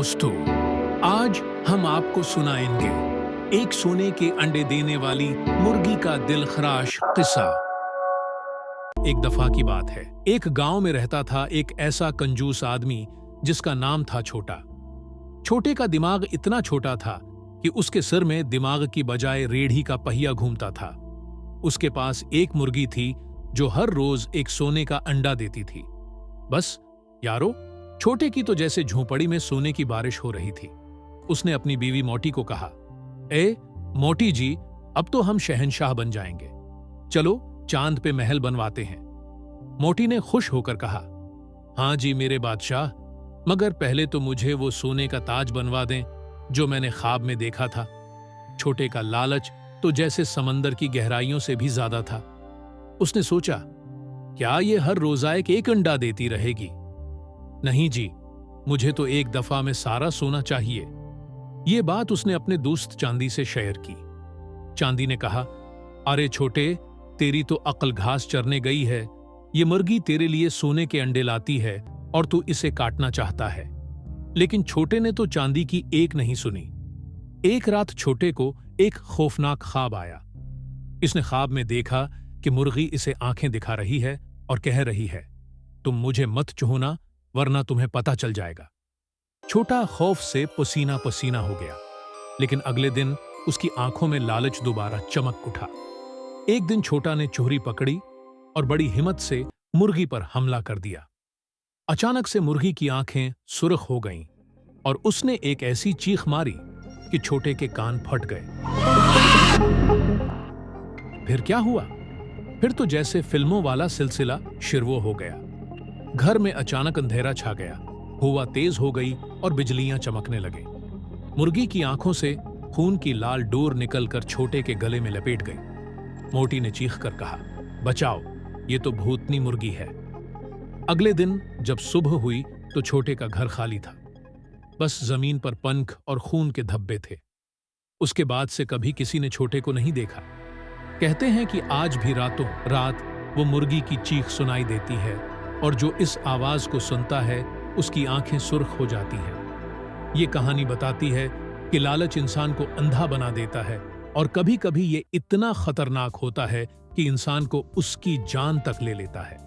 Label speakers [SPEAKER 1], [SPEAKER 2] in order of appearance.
[SPEAKER 1] दोस्तों, आज हम आपको सुनाएंगे एक सोने के अंडे देने वाली मुर्गी का दिलखराश किस्सा। एक दफा की बात है, एक गांव में रहता था एक ऐसा कंजूस आदमी जिसका नाम था छोटा। छोटे का दिमाग इतना छोटा था कि उसके सिर में दिमाग की बजाय रेढ़ी का पहिया घूमता था। उसके पास एक मुर्गी थी जो हर रोज एक सोने का अंडा देती थी। बस यारो, छोटे की तो जैसे झोंपड़ी में सोने की बारिश हो रही थी। उसने अपनी बीवी मोटी को कहा, ए मोटी जी, अब तो हम शहंशाह बन जाएंगे, चलो चांद पे महल बनवाते हैं। मोटी ने खुश होकर कहा, हाँ जी मेरे बादशाह, मगर पहले तो मुझे वो सोने का ताज बनवा दें जो मैंने ख्वाब में देखा था। छोटे का लालच तो जैसे समंदर की गहराइयों से भी ज्यादा था। उसने सोचा, क्या ये हर रोजा एक अंडा देती रहेगी? नहीं जी, मुझे तो एक दफा में सारा सोना चाहिए। ये बात उसने अपने दोस्त चांदी से शेयर की। चांदी ने कहा, अरे छोटे, तेरी तो अक्ल घास चरने गई है। ये मुर्गी तेरे लिए सोने के अंडे लाती है और तू इसे काटना चाहता है। लेकिन छोटे ने तो चांदी की एक नहीं सुनी। एक रात छोटे को एक खौफनाक ख्वाब आया। इसने ख्वाब में देखा कि मुर्गी इसे आंखें दिखा रही है और कह रही है, तुम मुझे मत छूना वरना तुम्हें पता चल जाएगा। छोटा खौफ से पसीना पसीना हो गया, लेकिन अगले दिन उसकी आंखों में लालच दोबारा चमक उठा। एक दिन छोटा ने चोरी पकड़ी और बड़ी हिम्मत से मुर्गी पर हमला कर दिया। अचानक से मुर्गी की आंखें सुर्ख हो गईं और उसने एक ऐसी चीख मारी कि छोटे के कान फट गए। फिर क्या हुआ? फिर तो जैसे फिल्मों वाला सिलसिला शुरू हो गया। घर में अचानक अंधेरा छा गया, हवा तेज हो गई और बिजलियां चमकने लगे। मुर्गी की आंखों से खून की लाल डोर निकलकर छोटे के गले में लपेट गई। मोटी ने चीख कर कहा, बचाओ, ये तो भूतनी मुर्गी है। अगले दिन जब सुबह हुई तो छोटे का घर खाली था। बस जमीन पर पंख और खून के धब्बे थे। उसके बाद से कभी किसी ने छोटे को नहीं देखा। कहते हैं कि आज भी रातों रात वो मुर्गी की चीख सुनाई देती है और जो इस आवाज को सुनता है उसकी आंखें सुर्ख हो जाती हैं। ये कहानी बताती है कि लालच इंसान को अंधा बना देता है और कभी-कभी ये इतना खतरनाक होता है कि इंसान को उसकी जान तक ले लेता है।